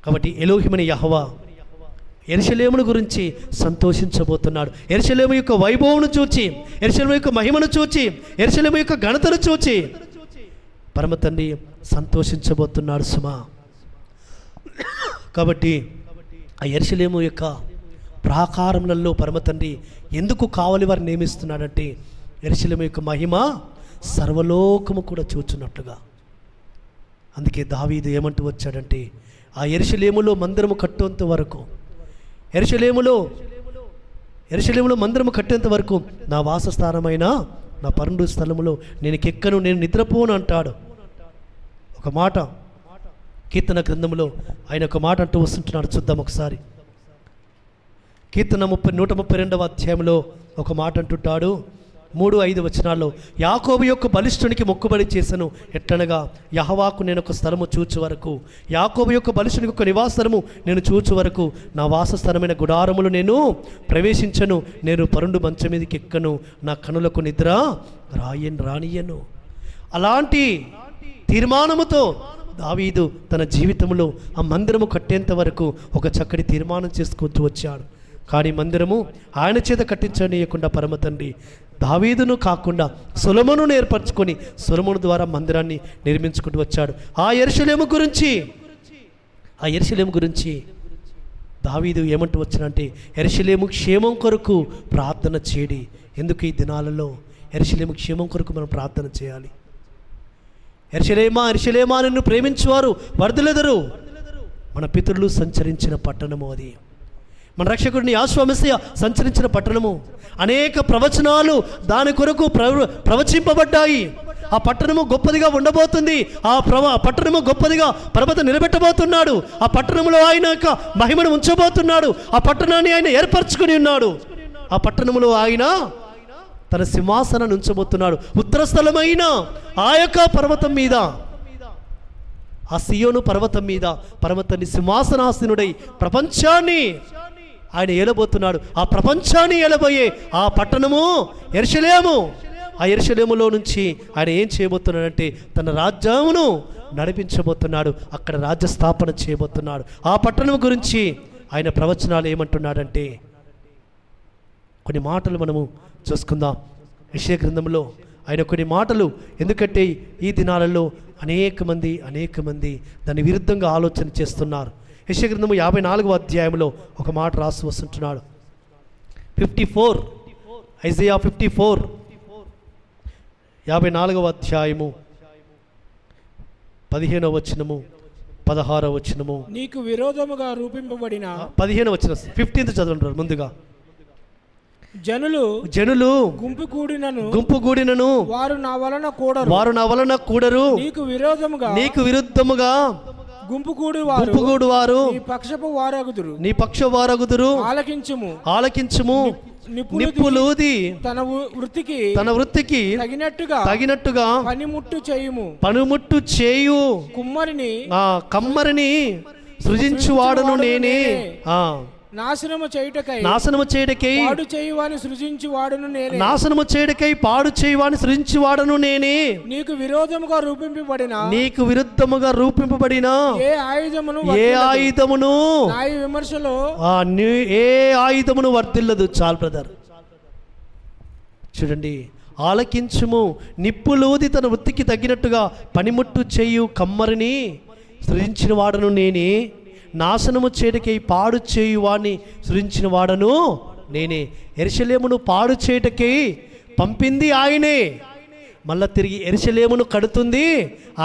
కాబట్టి ఎలోహిమని యెహోవా యెరూషలేమును గురించి సంతోషించబోతున్నాడు. యెరూషలేము యొక్క వైభవమును చూచి, యెరూషలేము యొక్క మహిమను చూచి, యెరూషలేము యొక్క ఘనతను చూచి పరమ తండ్రి సంతోషించబోతున్నాడు సుమా. కాబట్టి ఆ యెరూషలేము యొక్క ప్రాకారములలో పరమ తండ్రి ఎందుకు కావలి వారిని నియమిస్తున్నాడంటే, యెరూషలేము యొక్క మహిమ సర్వలోకము కూడా చూచున్నట్లుగా. అందుకే దావీదు ఏమంటూ వచ్చాడంటే, ఆ యెరూషలేములో మందిరము కట్టేంత వరకు, యెరూషలేములో మందిరము కట్టేంత వరకు నా వాసస్థానమైన నా పరుండు స్థలములో నేను ఎక్కను, నేను నిద్రపోను అంటాడు. ఒక మాట కీర్తన గ్రంథంలో ఆయన ఒక మాట అంటూ వస్తుంటున్నాడు. చూద్దాం ఒకసారి. కీర్తన 132వ అధ్యాయంలో ఒక మాట అంటుంటాడు. 3-5 వచనాల్లో, యాకోబు యొక్క బలిష్ఠునికి మొక్కుబడి చేసను ఎట్లనగా, యెహోవాకు నేను ఒక స్థలము చూచు వరకు, యాకోబు యొక్క బలిష్ఠునికి ఒక నివాసస్థలము నేను చూచు వరకు నా వాసస్థలమైన గుడారములు నేను ప్రవేశించను, నేను పరుండు మంచం మీదకి ఎక్కను, నా కనులకు నిద్ర రానియను. అలాంటి తీర్మానముతో దావీదు తన జీవితంలో ఆ మందిరము కట్టేంత వరకు ఒక చక్కటి తీర్మానం చేసుకుంటూ వచ్చాడు. కానీ మందిరము ఆయన చేత కట్టించనీయకుండా పరమ తండ్రి దావీదును కాకుండా సొలొమోనును ఏర్పరచుకొని సొలొమోను ద్వారా మందిరాన్ని నిర్మించుకుంటూ వచ్చాడు. ఆ యెరూషలేము గురించి దావీదు ఏమంటూ వచ్చాడంటే, యెరూషలేము క్షేమం కొరకు ప్రార్థన చేయడి. ఎందుకు ఈ దినాలలో యెరూషలేము క్షేమం కొరకు మనం ప్రార్థన చేయాలి? యెరూషలేమా నిన్ను ప్రేమించువారు వర్ధిల్లెదరు. మన పితరులు సంచరించిన పట్టణము అది. మన రక్షకుడిని యెహోషువ మెస్సియా సంచరించిన పట్టణము. అనేక ప్రవచనాలు దాని కొరకు ప్రవచింపబడ్డాయి. ఆ పట్టణము గొప్పదిగా ఉండబోతుంది. ఆ పట్టణము గొప్పదిగా పర్వత నిలబెట్టబోతున్నాడు. ఆ పట్టణంలో ఆయన యొక్క మహిమను ఉంచబోతున్నాడు. ఆ పట్టణాన్ని ఆయన ఏర్పరచుకుని ఉన్నాడు. ఆ పట్టణంలో ఆయన తన సింహాసనాన్ని ఉంచబోతున్నాడు. ఉత్తర స్థలమైన ఆ యొక్క పర్వతం మీద, ఆ సియోను పర్వతం మీద పర్వతాన్ని సింహాసనాసీనుడై ప్రపంచాన్ని ఆయన ఏలబోతున్నాడు. ఆ ప్రపంచాన్ని ఏలబోయే ఆ పట్టణము యెరూషలేము. ఆ యెరూషలేములో నుంచి ఆయన ఏం చేయబోతున్నాడంటే తన రాజ్యమును నడిపించబోతున్నాడు. అక్కడ రాజ్య స్థాపన చేయబోతున్నాడు. ఆ పట్టణం గురించి ఆయన ప్రవచనాలు ఏమంటున్నాడంటే, కొన్ని మాటలు మనము చూసుకుందాం. యెషయా గ్రంథంలో ఆయన కొన్ని మాటలు, ఎందుకంటే ఈ దినాలలో అనేక మంది దాని విరుద్ధంగా ఆలోచన చేస్తున్నారు. యెషయా గ్రంథము 54వ అధ్యాయంలో ఒక మాట రాసి వస్తుంటున్నాడు. 54 ఐజయా 54 54వ అధ్యాయము 15వ వచనము 16వ వచనము. నీకు విరోధముగా రూపింపబడిన 15వ వచనం 15th చదవంటారు ముందుగా. జనులు గుంపు కూడినను వారు నా వలన కూడరు. నీకు విరుద్ధముగా గుంపు కూడి వారు నీ పక్ష వారగుదురు. ఆలకించుము. నిప్పులూది తన వృత్తికి తగినట్టుగా పనిముట్టు చేయు కమ్మరిని సృజించువాడను నేనే. నాశనము చేయుటకై పాడు చేయువాని సృజించువాడను నేనే. నీకు విరుద్ధముగా రూపింపబడిన ఏ ఆయుధమును ఏ ఆయుధమును వర్తిల్లదు. చాలు బ్రదర్, చూడండి. ఆలకించుము. నిప్పులూది తన వృత్తికి తగినట్టుగా పనిముట్టు చేయు కమ్మరిని సృజించిన వాడను నేనే. నాశనము చేయటకై పాడు చేయువాన్ని సృజించిన వాడను నేనే. యెరూషలేమును పాడు చేయటకై పంపింది ఆయనే. మళ్ళా తిరిగి యెరూషలేమును కడుతుంది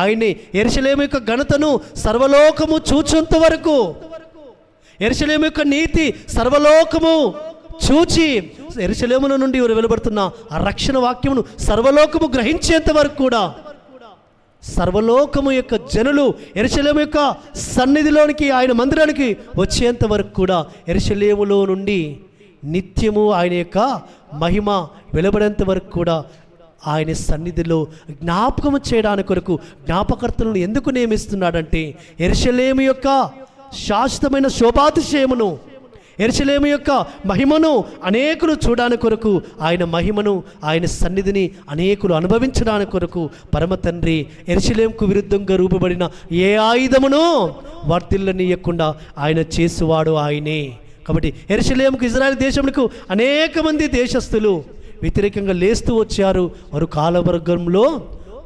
ఆయనే. యెరూషలేము యొక్క ఘనతను సర్వలోకము చూచేంత వరకు, యెరూషలేము యొక్క నీతి సర్వలోకము చూచి యెరూషలేములో నుండి వెలువడుతున్న ఆ రక్షణ వాక్యమును సర్వలోకము గ్రహించేంత వరకు కూడా, సర్వలోకము యొక్క జనులు యెరూషలేము యొక్క సన్నిధిలోనికి, ఆయన మందిరానికి వచ్చేంత వరకు కూడా యెరూషలేములో నుండి నిత్యము ఆయన యొక్క మహిమ వెలువడేంత వరకు కూడా ఆయన సన్నిధిలో జ్ఞాపకము చేయడానికి కొరకు జ్ఞాపకర్తలను ఎందుకు నియమిస్తున్నాడంటే, యెరూషలేము యొక్క శాశ్వతమైన శోభాతిశయమును, యెరూషలేము యొక్క మహిమను అనేకులు చూడడానికి కొరకు, ఆయన మహిమను, ఆయన సన్నిధిని అనేకులు అనుభవించడానికి కొరకు పరమ తండ్రి యెరూషలేముకు విరుద్ధంగా రూపబడిన ఏ ఆయుధమును వర్ధిల్లనీయకుండా ఆయన చేసేవాడు ఆయనే. కాబట్టి యెరూషలేముకు, ఇజ్రాయెల్ దేశమునకు అనేక మంది దేశస్థులు వ్యతిరేకంగా లేస్తూ వచ్చారు. వారు కాలవర్గంలో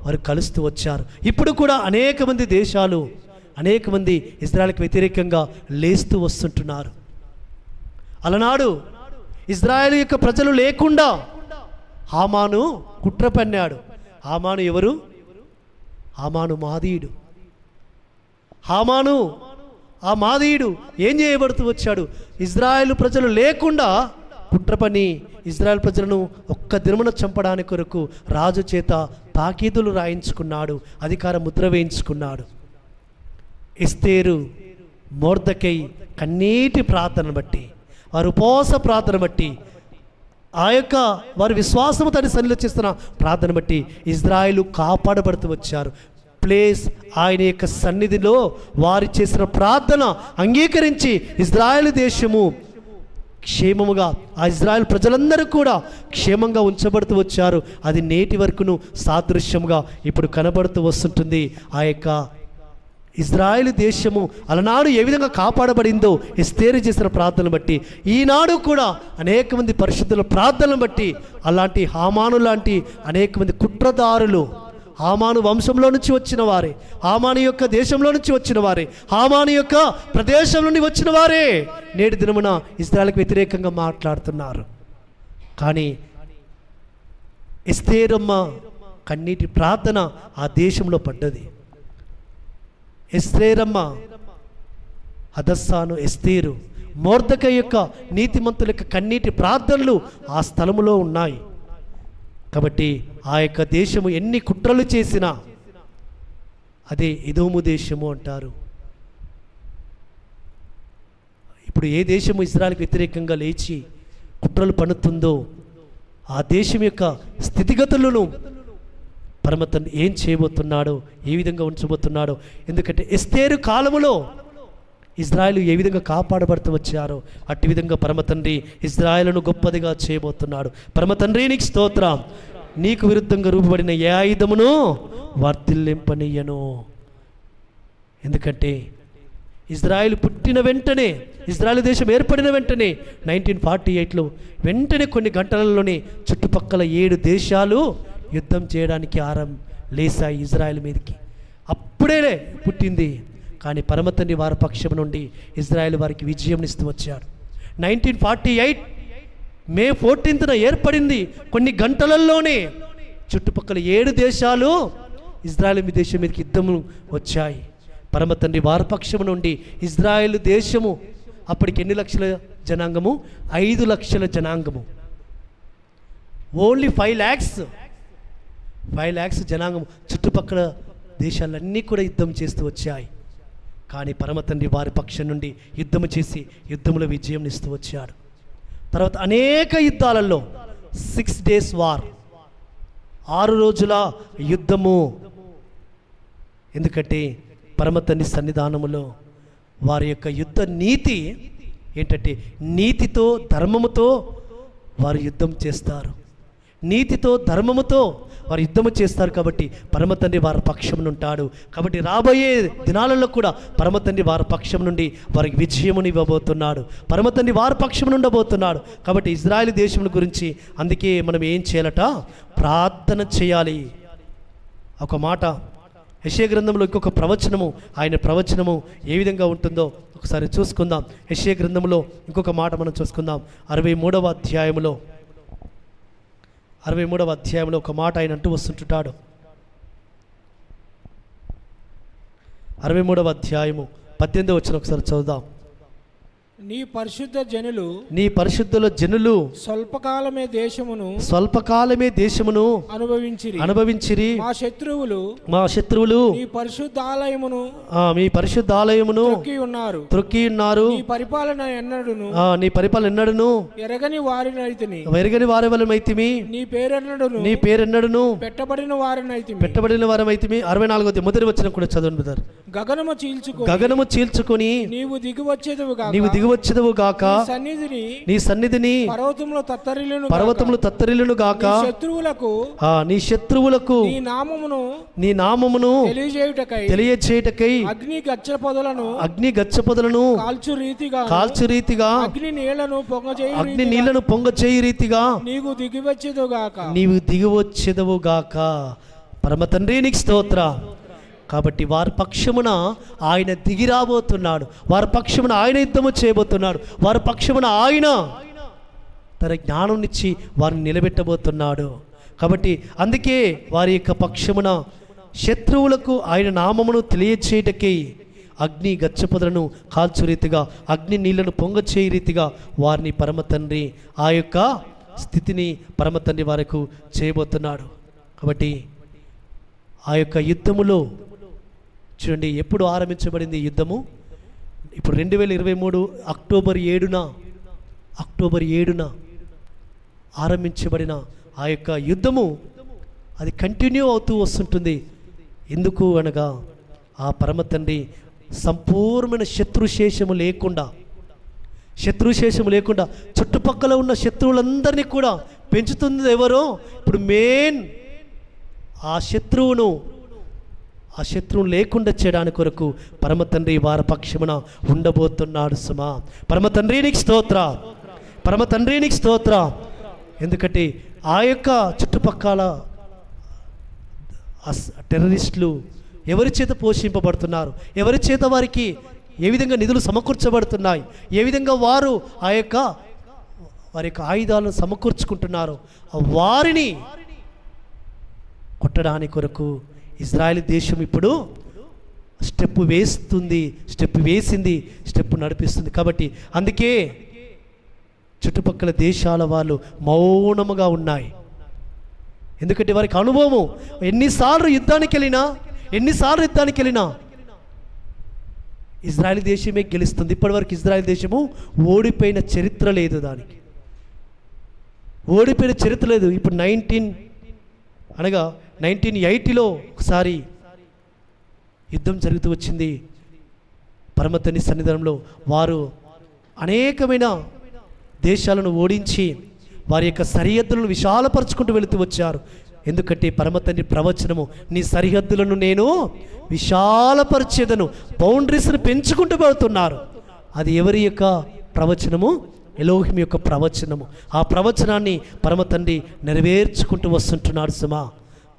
వారు కలుస్తూ వచ్చారు. ఇప్పుడు కూడా అనేక మంది దేశాలు, అనేక మంది ఇజ్రాయెల్కి వ్యతిరేకంగా లేస్తూ వస్తుంటున్నారు. అలనాడు ఇజ్రాయెల్ యొక్క ప్రజలు లేకుండా హామాను కుట్ర పన్నాడు. హామాను ఎవరు? హామాను మాదీయుడు. హామాను ఆ మాదీయుడు ఏం చేయబడుతూ వచ్చాడు? ఇజ్రాయెల్ ప్రజలు లేకుండా కుట్ర పని ఇజ్రాయెల్ ప్రజలను ఒక్క దినమున చంపడానికి కొరకు రాజు చేత తాకీదులు రాయించుకున్నాడు, అధికార ముద్ర వేయించుకున్నాడు. ఎస్తేరు, మొర్దెకై కన్నీటి ప్రార్థన బట్టి, వారు ఉపవాస ప్రార్థన బట్టి, ఆ యొక్క వారి విశ్వాసము తన సన్నిధిలో చేస్తున్న ప్రార్థన బట్టి ఇజ్రాయెలు కాపాడబడుతూ వచ్చారు. ప్లేస్ ఆయన యొక్క సన్నిధిలో వారు చేసిన ప్రార్థన అంగీకరించి ఇజ్రాయెల్ దేశము క్షేమముగా, ఆ ఇజ్రాయెల్ ప్రజలందరూ కూడా క్షేమంగా ఉంచబడుతూ వచ్చారు. అది నేటి వరకును సాదృశ్యముగా ఇప్పుడు కనబడుతూ వస్తుంటుంది. ఆ యొక్క ఇజ్రాయెల్ దేశము అలనాడు ఏ విధంగా కాపాడబడిందో ఎస్తేరు చేసిన ప్రార్థనలు బట్టి, ఈనాడు కూడా అనేక మంది పరిశుద్ధుల ప్రార్థనలు బట్టి అలాంటి హామాను లాంటి అనేక మంది కుట్రదారులు, హామాను వంశంలో నుంచి వచ్చిన వారే, హామాను యొక్క దేశంలో నుంచి వచ్చిన వారే, హామాను యొక్క ప్రదేశం నుండి వచ్చిన వారే నేటి దినమున ఇజ్రాయెల్కి వ్యతిరేకంగా మాట్లాడుతున్నారు. కానీ ఎస్తేరమ్మ కన్నీటి ప్రార్థన ఆ దేశంలో పడ్డది. ఎస్తేరమ్మ, హదస్సాను, ఎస్తేరు, మొర్దెకై యొక్క నీతిమంతుల యొక్క కన్నీటి ప్రార్థనలు ఆ స్థలములో ఉన్నాయి. కాబట్టి ఆ యొక్క దేశము ఎన్ని కుట్రలు చేసినా అదే ఎదోము దేశము అంటారు. ఇప్పుడు ఏ దేశము ఇజ్రాయెల్కి వ్యతిరేకంగా లేచి కుట్రలు పన్నుతుందో ఆ దేశం యొక్క స్థితిగతులను పరమతండ్రి ఏం చేయబోతున్నాడో, ఏ విధంగా ఉంచబోతున్నాడో. ఎందుకంటే ఎస్తేరు కాలములో ఇజ్రాయెల్ ఏ విధంగా కాపాడబడుతూ వచ్చారో అట్టి విధంగా పరమతండ్రి ఇజ్రాయెలును గొప్పదిగా చేయబోతున్నాడు. పరమతండ్రి నీకు స్తోత్రం. నీకు విరుద్ధంగా రూపబడిన ఏ ఆయుధమును వర్ధిల్లింపనీయను. ఎందుకంటే ఇజ్రాయెల్ పుట్టిన వెంటనే, ఇజ్రాయెల్ దేశం ఏర్పడిన వెంటనే 1948లో వెంటనే కొన్ని గంటలలోనే చుట్టుపక్కల 7 దేశాలు యుద్ధం చేయడానికి లేసాయి ఇజ్రాయెల్ మీదకి. అప్పుడే పుట్టింది. కానీ పరమతండ్రి వారి పక్షం నుండి ఇజ్రాయెల్ వారికి విజయం ఇస్తూ వచ్చాడు. 1948 మే 14న ఏర్పడింది. కొన్ని గంటలలోనే చుట్టుపక్కల 7 దేశాలు ఇజ్రాయెల్ దేశం మీదకి యుద్ధము వచ్చాయి. పరమతండ్రి వారి పక్షం నుండి ఇజ్రాయెల్ దేశము అప్పటికి ఎన్ని లక్షల జనాంగము? 5 లక్షల జనాంగము. ఓన్లీ 5 lakhs జనాంగము చుట్టుపక్కల దేశాలన్నీ కూడా యుద్ధం చేస్తూ వచ్చాయి. కానీ పరమతండ్రి వారి పక్షం నుండి యుద్ధము చేసి యుద్ధములో విజయం ఇస్తూ వచ్చాడు. తర్వాత అనేక యుద్ధాలలో 6 days వార్, 6 రోజుల యుద్ధము. ఎందుకంటే పరమతండ్రి సన్నిధానములో వారి యొక్క యుద్ధ నీతి ఏంటంటే నీతితో ధర్మముతో వారు యుద్ధం చేస్తారు. నీతితో ధర్మముతో వారు యుద్ధము చేస్తారు. కాబట్టి పరమతండ్రి వారి పక్షం ఉంటాడు. కాబట్టి రాబోయే దినాలలో కూడా పరమతండ్రి వారి పక్షం నుండి వారికి విజయముని ఇవ్వబోతున్నాడు. పరమతండ్రి వారి పక్షం ఉండబోతున్నాడు. కాబట్టి ఇజ్రాయెల్ దేశం గురించి అందుకే మనం ఏం చేయాలట? ప్రార్థన చేయాలి. ఒక మాట యెషయా గ్రంథంలో ఇంకొక ప్రవచనము, ఆయన ప్రవచనము ఏ విధంగా ఉంటుందో ఒకసారి చూసుకుందాం. యెషయా గ్రంథంలో ఇంకొక మాట మనం చూసుకుందాం. 63వ అధ్యాయంలో ఒక మాట ఆయన అంటూ వస్తుంటాడు. 63వ అధ్యాయము 18వ వచనం ఒకసారి చదువుదాం. నీ పరిశుద్ధ జనులు నీ పరిశుద్ధుల జనులు స్వల్పకాలమే దేశమును అనుభవించిరి. మా శత్రువులు నీ పరిశుద్ధ ఆలయమును త్రొక్కి ఉన్నారు. నీ పరిపాలన ఎన్నడును ఎరగని వారినైతిని. నీ పేరెన్నడును పెట్టబడిన వారినైతిమి. 64వ మొదటి వచనం కూడా చదవండి బ్రదర్. గగనము చీల్చుకొని నీవు దిగివచ్చేదవు గాక నీ సన్నిధిని పర్వతములు తత్తరిల్లును గాక. నీ శత్రువులకు నీ నామమును తెలియచేయుటకై అగ్ని గచ్చపొదలను కాల్చు రీతిగా అగ్ని నీళ్లను పొంగచేయు రీతిగా నీవు దిగివచ్చెదవు గాక. పరమ తండ్రి నీకు స్తోత్రం. కాబట్టి వారి పక్షమున ఆయన దిగి రాబోతున్నాడు. వారి పక్షమున ఆయన యుద్ధము చేయబోతున్నాడు. వారి పక్షమున ఆయన తన జ్ఞానంనిచ్చి వారిని నిలబెట్టబోతున్నాడు. కాబట్టి అందుకే వారి యొక్క పక్షమున శత్రువులకు ఆయన నామమును తెలియచేయటకై అగ్ని గచ్చపొదలను కాల్చు రీతిగా అగ్ని నీళ్లను పొంగచేయ రీతిగా వారిని పరమ తండ్రి ఆ యొక్క స్థితిని పరమ తండ్రి వారికి చేయబోతున్నాడు. కాబట్టి ఆ యొక్క యుద్ధములో చూడండి, ఎప్పుడు ఆరంభించబడింది యుద్ధము? ఇప్పుడు 2023 అక్టోబర్ 7న ఆరంభించబడిన ఆ యొక్క యుద్ధము అది కంటిన్యూ అవుతూ వస్తుంటుంది. ఎందుకు అనగా ఆ పరమ తండ్రి సంపూర్ణమైన శత్రుశేషము లేకుండా చుట్టుపక్కల ఉన్న శత్రువులందరినీ కూడా పెంచుతుంది ఎవరో? ఇప్పుడు మెయిన్ ఆ శత్రువును లేకుండా చేయడానికి కొరకు పరమ తండ్రి వారి పక్షమున ఉండబోతున్నాడు. సుమా పరమ తండ్రి నీకు స్తోత్రం. ఎందుకంటే ఆ యొక్క చుట్టుపక్కల టెర్రరిస్టులు ఎవరి చేత పోషింపబడుతున్నారు, ఎవరి చేత వారికి ఏ విధంగా నిధులు సమకూర్చబడుతున్నాయి, ఏ విధంగా వారి యొక్క ఆయుధాలను సమకూర్చుకుంటున్నారు, వారిని కొట్టడానికి కొరకు ఇజ్రాయెల్ దేశం ఇప్పుడు స్టెప్ వేసింది, స్టెప్ నడిపిస్తుంది. కాబట్టి అందుకే చుట్టుపక్కల దేశాల వాళ్ళు మౌనముగా ఉన్నాయి. ఎందుకంటే వారికి అనుభవము, ఎన్నిసార్లు యుద్ధానికి వెళ్ళినా ఇజ్రాయెల్ దేశమే గెలుస్తుంది. ఇప్పటివరకు ఇజ్రాయెల్ దేశము ఓడిపోయిన చరిత్ర లేదు. ఇప్పుడు 1980లో ఒకసారి యుద్ధం జరుగుతూ వచ్చింది. పరమతని సన్నిధానంలో వారు అనేకమైన దేశాలను ఓడించి వారి యొక్క సరిహద్దులను విశాలపరుచుకుంటూ వెళుతూ వచ్చారు. ఎందుకంటే పరమతండ్రి ప్రవచనము, నీ సరిహద్దులను నేను విశాలపరిచేదను, బౌండరీస్ని పెంచుకుంటూ వెళుతున్నారు. అది ఎవరి యొక్క ప్రవచనము? ఎలోహిం యొక్క ప్రవచనము. ఆ ప్రవచనాన్ని పరమతండ్రి నెరవేర్చుకుంటూ వస్తుంటున్నాడు సుమా.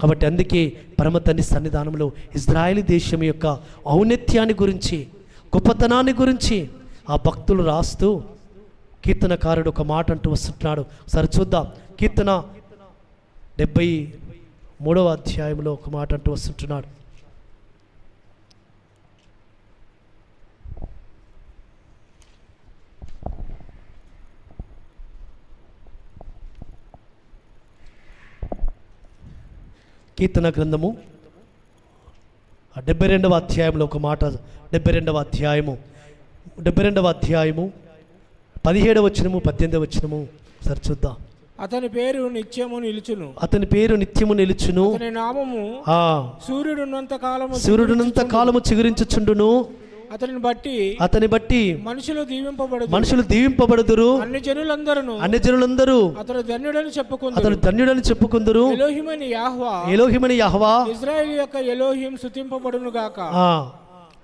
కాబట్టి అందుకే పరమతండ్రి సన్నిధానంలో ఇజ్రాయేల్ దేశం యొక్క ఔన్నత్యాన్ని గురించి, గొప్పతనాన్ని గురించి ఆ భక్తులు రాస్తూ కీర్తనకారుడు ఒక మాట అంటూ వస్తుంటున్నాడు. సరే చూద్దాం. కీర్తన 73వ అధ్యాయంలో ఒక మాట అంటూ వస్తుంటున్నాడు. కీర్తన గ్రంథము 72వ అధ్యాయంలో ఒక మాట, 72వ అధ్యాయము 17వ వచనము 18వ వచనము సరి చూద్దాం. అతని పేరు నిత్యము నిలుచును, అతని నామము సూర్యుడున్నంత కాలము చిగురించుచుండును. అతని బట్టి మనుషులు దీవింపబడుదురు. అన్ని జనులందరూ అతడు ధన్యుడని చెప్పుకుందురు. ఎలోహిమని యెహోవా ఇశ్రాయేలు యొక్క ఎలోహిం స్తుతింపబడును గాక.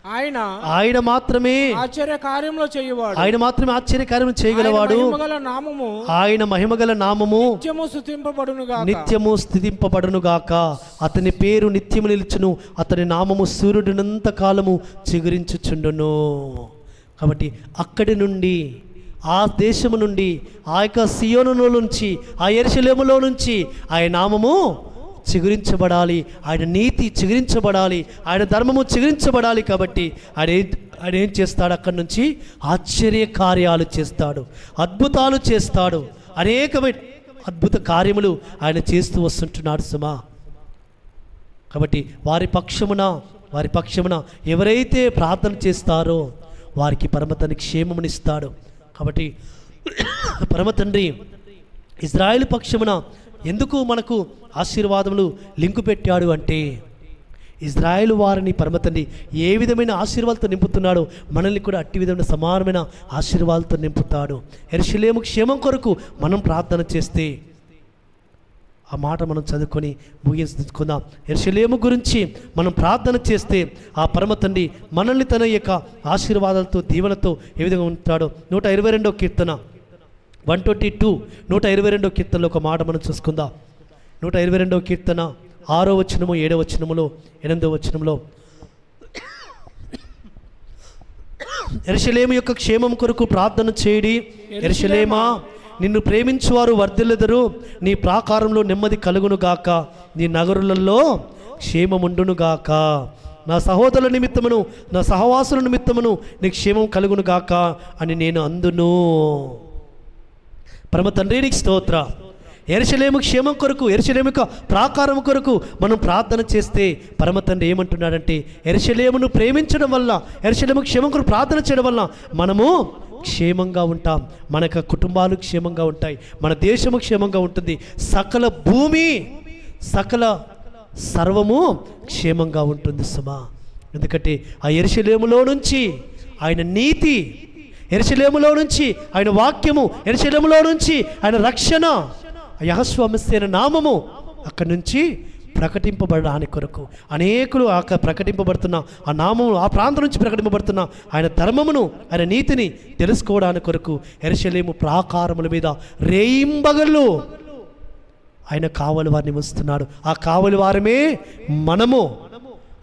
ఆయన మాత్రమే ఆశ్చర్యకార్యములు చేయువాడు, ఆయన మాత్రమే ఆశ్చర్యకార్యములు చేయగలవాడు. ఆయన మహిమగల నామము నిత్యము స్తుతింపబడును గాక. అతని పేరు నిత్యము నిలుచును, అతని నామము సూర్యుడినంత కాలము చిగురించుచుండును. కాబట్టి అక్కడి నుండి, ఆ దేశము నుండి, ఆ యొక్క సియోనులో నుంచి, ఆ యెరూషలేములో నుంచి ఆయన నామము చిగురించబడాలి, ఆయన నీతి చిగురించబడాలి, ఆయన ధర్మము చిగురించబడాలి. కాబట్టి ఆయన ఆయన ఏం చేస్తాడు? అక్కడి నుంచి ఆశ్చర్య కార్యాలు చేస్తాడు, అద్భుతాలు చేస్తాడు, అనేకమైన అద్భుత కార్యములు ఆయన చేస్తూ వస్తుంటున్నాడు సుమా. కాబట్టి వారి పక్షమున ఎవరైతే ప్రార్థన చేస్తారో వారికి పరమ తండ్రి క్షేమమునిస్తాడు. కాబట్టి పరమ తండ్రి ఇజ్రాయేలు పక్షమున ఎందుకు మనకు ఆశీర్వాదములు లింకు పెట్టాడు అంటే, ఇజ్రాయేలు వారిని పరమ తండ్రి ఏ విధమైన ఆశీర్వాదాలతో నింపుతున్నాడో మనల్ని కూడా అట్టి విధమైన సమానమైన ఆశీర్వాదాలతో నింపుతాడు. యెరూషలేము క్షేమం కొరకు మనం ప్రార్థన చేస్తే, ఆ మాట మనం చదువుకొని ముగించుకుందాం. యెరూషలేము గురించి మనం ప్రార్థన చేస్తే ఆ పరమ తండ్రి మనల్ని తన యొక్క ఆశీర్వాదాలతో దీవెనతో ఏ విధంగా ఉంటాడో 122వ కీర్తన 122 122వ కీర్తనలో ఒక మాట మనం చూసుకుందాం. 122వ కీర్తన 6వ వచనము 7వ వచనములో 8వ వచనంలో, యెరూషలేము యొక్క క్షేమం కొరకు ప్రార్థన చేయడి. యెరూషలేమా, నిన్ను ప్రేమించువారు వర్ధిల్లెదరు. నీ ప్రాకారంలో నెమ్మది కలుగునుగాక, నీ నగరులలో క్షేమముండునుగాక. నా సహోదరుల నిమిత్తమును నా సహవాసుల నిమిత్తమును నీ క్షేమం కలుగునుగాక అని నేను అందును. పరమ తండ్రి నీకు స్తోత్ర. యెరూషలేము క్షేమం కొరకు, యెరూషలేము యొక్క ప్రాకారం కొరకు మనం ప్రార్థన చేస్తే పరమ తండ్రి ఏమంటున్నాడంటే, యెరూషలేమును ప్రేమించడం వల్ల, యెరూషలేము క్షేమం కొరకు ప్రార్థన చేయడం వల్ల మనము క్షేమంగా ఉంటాం, మన యొక్క కుటుంబాలు క్షేమంగా ఉంటాయి, మన దేశము క్షేమంగా ఉంటుంది, సకల భూమి సకల సర్వము క్షేమంగా ఉంటుంది సుమా. ఎందుకంటే ఆ యెరూషలేములో నుంచి ఆయన నీతి, యెరూషలేములో నుంచి ఆయన వాక్యము, యెరూషలేములో నుంచి ఆయన రక్షణ, యెహోవా మెస్సీయ నామము అక్కడి నుంచి ప్రకటింపబడడానికి కొరకు అనేకులు ప్రకటింపబడుతున్న ఆ నామము, ఆ ప్రాంతం నుంచి ప్రకటింపబడుతున్న ఆయన ధర్మమును, ఆయన నీతిని తెలుసుకోవడానికి కొరకు యెరూషలేము ప్రాకారముల మీద రేయింబగళ్ళు ఆయన కావలి వారిని ఉంచుతున్నాడు. ఆ కావలి వారమే మనము,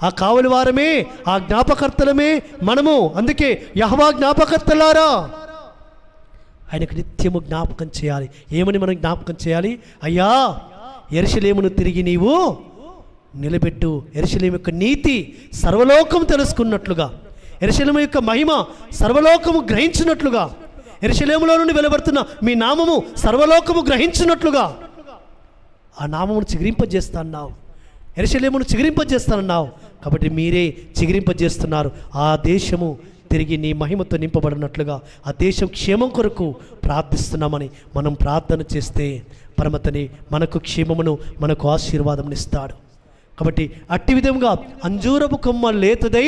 ఆ కావలి వారమే, ఆ జ్ఞాపకర్తలమే మనము. అందుకే యెహోవా జ్ఞాపకర్తలారా, ఆయనకు నిత్యము జ్ఞాపకం చేయాలి. ఏమని మనం జ్ఞాపకం చేయాలి? అయ్యా, యెరూషలేమును తిరిగి నీవు నిలబెట్టు. యెరూషలేము యొక్క నీతి సర్వలోకము తెలుసుకున్నట్లుగా, యెరూషలేము యొక్క మహిమ సర్వలోకము గ్రహించినట్లుగా, యెరూషలేములో నుండి వెలువడుతున్న మీ నామము సర్వలోకము గ్రహించినట్లుగా ఆ నామమును చిగురింపజేస్తాన్నావు, యెరూషలేమును చిగురింపజేస్తానన్నావు. కాబట్టి మీరే చిగురింపజేస్తున్నారు. ఆ దేశము తిరిగి నీ మహిమతో నింపబడినట్లుగా ఆ దేశం క్షేమం కొరకు ప్రార్థిస్తున్నామని మనం ప్రార్థన చేస్తే పరమతని మనకు క్షేమమును, మనకు ఆశీర్వాదమును ఇస్తాడు. కాబట్టి అట్టి విధంగా అంజూరపు కొమ్మ లేతదై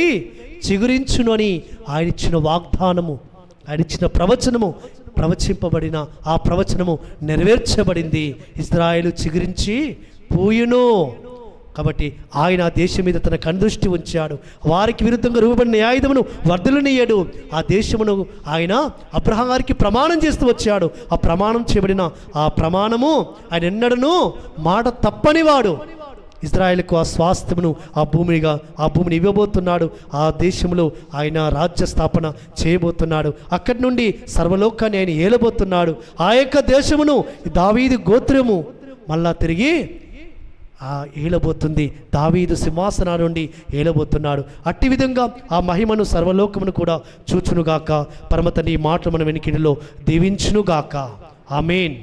చిగురించును అని ఆయన ఇచ్చిన వాగ్దానము, ఆయన ఇచ్చిన ప్రవచనము ప్రవచింపబడిన ఆ ప్రవచనము నెరవేర్చబడింది. ఇజ్రాయేలు చిగురించి పూయును. కాబట్టి ఆయన ఆ దేశం మీద తన కనుదృష్టి ఉంచాడు. వారికి విరుద్ధంగా రూపబడిన ఆయుధమును వర్ధలనీయడు. ఆ దేశమును ఆయన అబ్రహాం గారికి ప్రమాణం చేస్తూ వచ్చాడు. ఆ ప్రమాణం చేయబడిన ఆ ప్రమాణము ఆయన ఎన్నడను మాట తప్పనివాడు. ఇజ్రాయేలుకు ఆ స్వాస్థ్యమును, ఆ భూమిని ఇవ్వబోతున్నాడు. ఆ దేశంలో ఆయన రాజ్య స్థాపన చేయబోతున్నాడు. అక్కడి నుండి సర్వలోకాన్ని ఆయన ఏలబోతున్నాడు. ఆ యొక్క దేశమును దావీదు గోత్రము మళ్ళా తిరిగి ఏలబోతుంది. దావీదు సింహాసనా నుండి ఏలబోతున్నాడు. అట్టి విధంగా ఆ మహిమను సర్వలోకమును కూడా చూచునుగాక. పరమతండ్రి ఈ మాటలు మన వెనుకిడిలో దీవించునుగాక. ఆమేన్.